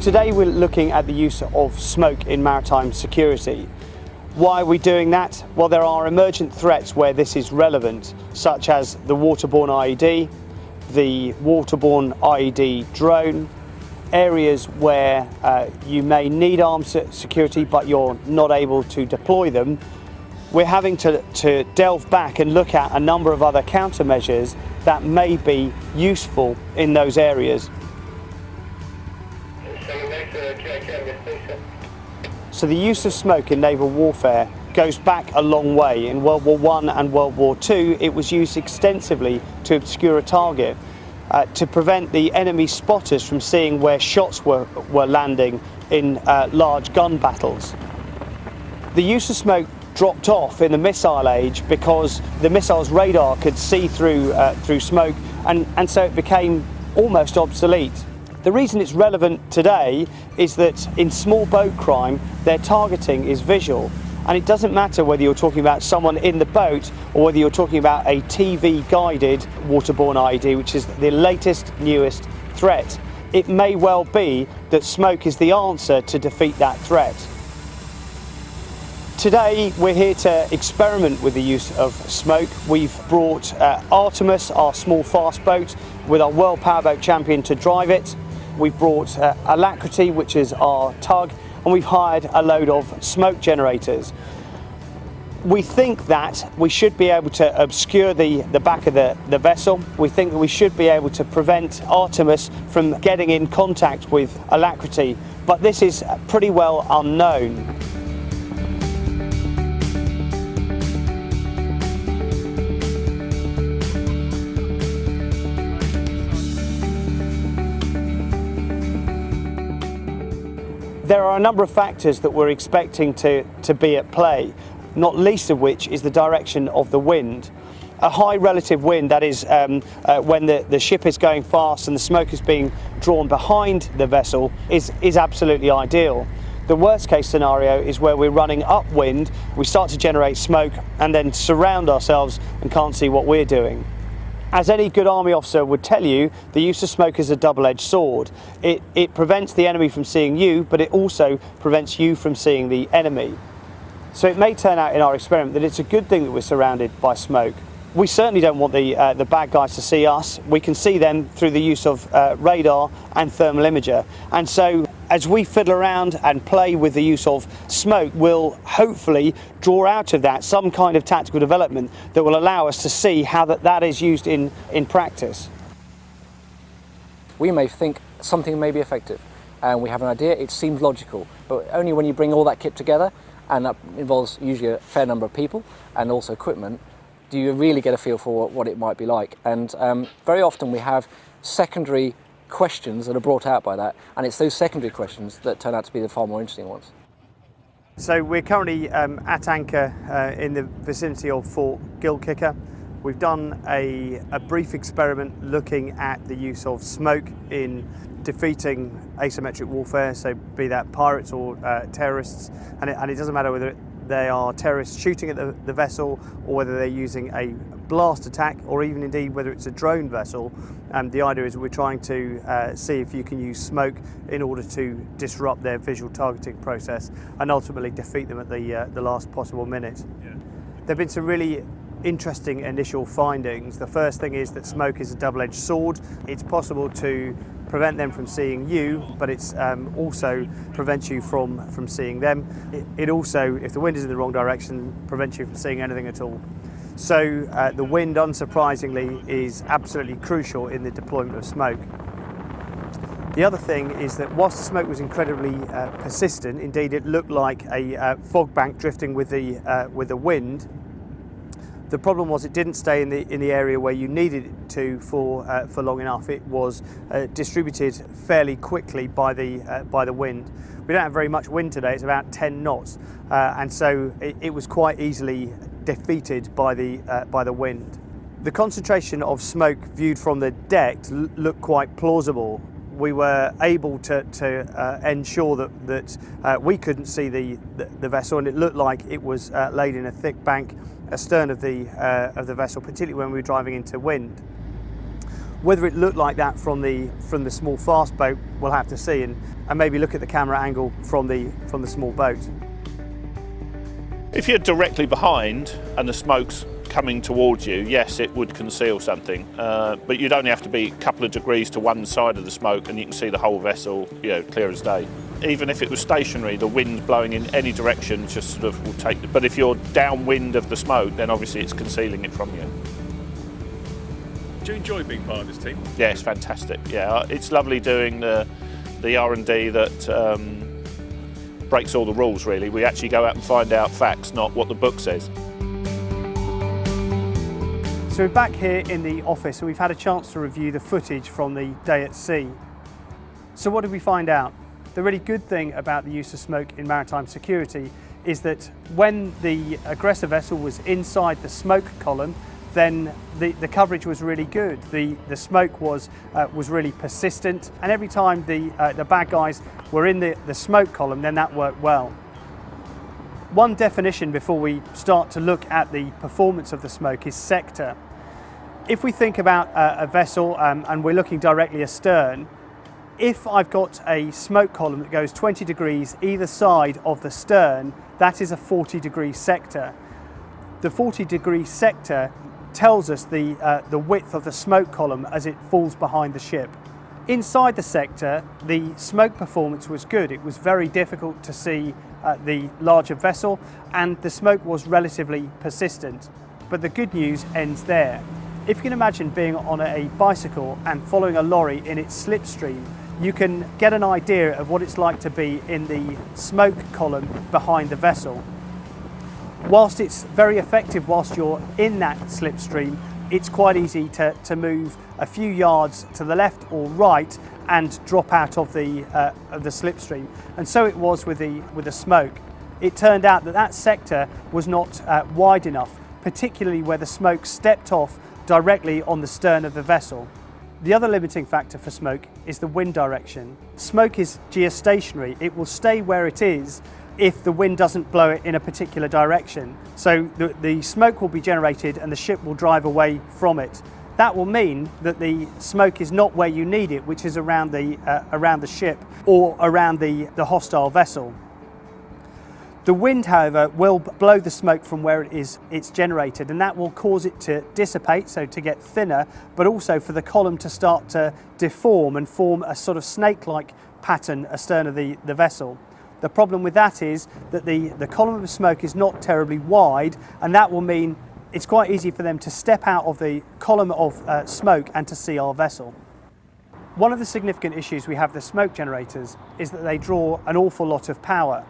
today we're looking at the use of smoke in maritime security. Why are we doing that? Well, there are emergent threats where this is relevant, such as the waterborne IED, the waterborne IED drone, areas where you may need armed security but you're not able to deploy them. We're having to delve back and look at a number of other countermeasures that may be useful in those areas. So the use of smoke in naval warfare goes back a long way. In World War I and World War II, it was used extensively to obscure a target, to prevent the enemy spotters from seeing where shots were landing in large gun battles. The use of smoke dropped off in the missile age because the missile's radar could see through smoke, and so it became almost obsolete. The reason it's relevant today is that in small boat crime, their targeting is visual, and it doesn't matter whether you're talking about someone in the boat or whether you're talking about a TV-guided waterborne IED, which is the latest, newest threat. It may well be that smoke is the answer to defeat that threat. Today we're here to experiment with the use of smoke. We've brought Artemis, our small fast boat, with our World Powerboat Champion to drive it. We've brought Alacrity, which is our tug, and we've hired a load of smoke generators. We think that we should be able to obscure the back of the vessel. We think that we should be able to prevent Artemis from getting in contact with Alacrity, but this is pretty well unknown. There are a number of factors that we're expecting to be at play, not least of which is the direction of the wind. A high relative wind, that is when the ship is going fast and the smoke is being drawn behind the vessel, is absolutely ideal. The worst case scenario is where we're running upwind, we start to generate smoke and then surround ourselves and can't see what we're doing. As any good army officer would tell you, the use of smoke is a double-edged sword. It prevents the enemy from seeing you, but it also prevents you from seeing the enemy. So it may turn out in our experiment that it's a good thing that we're surrounded by smoke. We certainly don't want the bad guys to see us. We can see them through the use of radar and thermal imager. And so as we fiddle around and play with the use of smoke, we'll hopefully draw out of that some kind of tactical development that will allow us to see how that is used in practice. We may think something may be effective, and we have an idea, it seems logical, but only when you bring all that kit together, and that involves usually a fair number of people and also equipment, do you really get a feel for what it might be like. And very often we have secondary questions that are brought out by that, and it's those secondary questions that turn out to be the far more interesting ones. So we're currently at anchor in the vicinity of Fort Gilkicker. We've done a brief experiment looking at the use of smoke in defeating asymmetric warfare, so be that pirates or terrorists, and it doesn't matter whether they are terrorists shooting at the vessel or whether they're using a blast attack or even indeed whether it's a drone vessel. The idea is we're trying to see if you can use smoke in order to disrupt their visual targeting process and ultimately defeat them at the last possible minute. Yeah. There have been some really interesting initial findings. The first thing is that smoke is a double-edged sword. It's possible to prevent them from seeing you, but it's also prevents you from seeing them. It also, if the wind is in the wrong direction, prevents you from seeing anything at all. So the wind, unsurprisingly, is absolutely crucial in the deployment of smoke. The other thing is that whilst the smoke was incredibly persistent, indeed it looked like a fog bank drifting with the wind, the problem was it didn't stay in the area where you needed it to for long enough. It was distributed fairly quickly by the wind. We don't have very much wind today. It's about 10 knots, and so it was quite easily defeated by the wind. The concentration of smoke viewed from the deck looked quite plausible. We were able to ensure that we couldn't see the vessel, and it looked like it was laid in a thick bank astern of the vessel, particularly when we were driving into wind. Whether it looked like that from the small fast boat, we'll have to see, and maybe look at the camera angle from the small boat. If you're directly behind and the smoke's coming towards you, yes, it would conceal something, but you'd only have to be a couple of degrees to one side of the smoke and you can see the whole vessel, clear as day. Even if it was stationary, the wind blowing in any direction just sort of will take, but if you're downwind of the smoke, then obviously it's concealing it from you. Do you enjoy being part of this team? Yeah, it's fantastic. Yeah, it's lovely doing the R&D that breaks all the rules, really. We actually go out and find out facts, not what the book says. So we're back here in the office and we've had a chance to review the footage from the day at sea. So what did we find out? The really good thing about the use of smoke in maritime security is that when the aggressor vessel was inside the smoke column, then the coverage was really good. The smoke was really persistent, and every time the bad guys were in the smoke column, then that worked well. One definition before we start to look at the performance of the smoke is sector. If we think about a vessel and we're looking directly astern, if I've got a smoke column that goes 20 degrees either side of the stern, that is a 40-degree sector. The 40-degree sector tells us the width of the smoke column as it falls behind the ship. Inside the sector, the smoke performance was good. It was very difficult to see the larger vessel, and the smoke was relatively persistent. But the good news ends there. If you can imagine being on a bicycle and following a lorry in its slipstream, you can get an idea of what it's like to be in the smoke column behind the vessel. Whilst it's very effective whilst you're in that slipstream, it's quite easy to move a few yards to the left or right and drop out of the slipstream. And so it was with the smoke. It turned out that sector was not wide enough, particularly where the smoke stepped off directly on the stern of the vessel. The other limiting factor for smoke is the wind direction. Smoke is geostationary. It will stay where it is if the wind doesn't blow it in a particular direction. So the smoke will be generated and the ship will drive away from it. That will mean that the smoke is not where you need it, which is around the ship or around the hostile vessel. The wind, however, will blow the smoke from where it's generated, and that will cause it to dissipate, so to get thinner, but also for the column to start to deform and form a sort of snake-like pattern astern of the vessel. The problem with that is that the column of smoke is not terribly wide, and that will mean it's quite easy for them to step out of the column of smoke and to see our vessel. One of the significant issues we have with the smoke generators is that they draw an awful lot of power.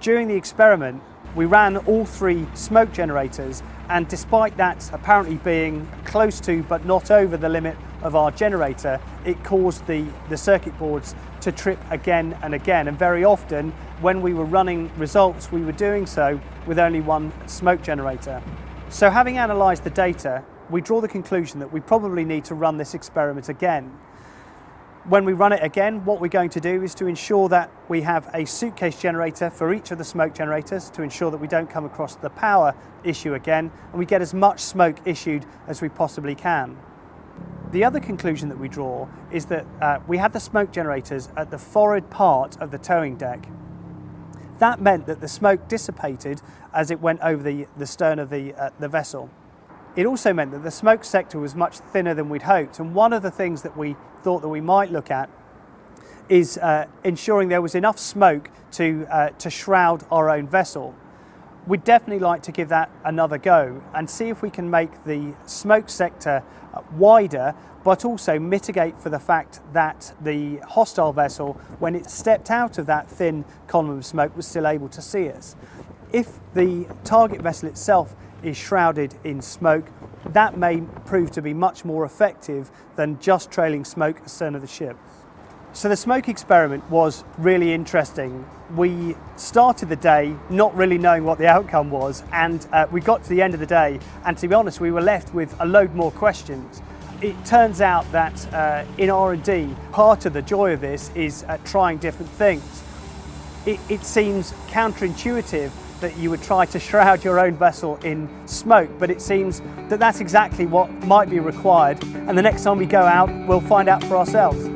During the experiment, we ran all 3 smoke generators, and despite that apparently being close to but not over the limit of our generator, it caused the circuit boards to trip again and again. And very often, when we were running results, we were doing so with only 1 smoke generator. So having analysed the data, we draw the conclusion that we probably need to run this experiment again. When we run it again, what we're going to do is to ensure that we have a suitcase generator for each of the smoke generators to ensure that we don't come across the power issue again, and we get as much smoke issued as we possibly can. The other conclusion that we draw is that we had the smoke generators at the forward part of the towing deck. That meant that the smoke dissipated as it went over the stern of the vessel. It also meant that the smoke sector was much thinner than we'd hoped, and one of the things that we thought that we might look at is ensuring there was enough smoke to shroud our own vessel. We'd definitely like to give that another go and see if we can make the smoke sector wider, but also mitigate for the fact that the hostile vessel, when it stepped out of that thin column of smoke, was still able to see us. If the target vessel itself is shrouded in smoke, that may prove to be much more effective than just trailing smoke astern of the ship. So the smoke experiment was really interesting. We started the day not really knowing what the outcome was, and we got to the end of the day, and to be honest, we were left with a load more questions. It turns out that in R&D, part of the joy of this is trying different things. It seems counterintuitive that you would try to shroud your own vessel in smoke, but it seems that that's exactly what might be required. And the next time we go out, we'll find out for ourselves.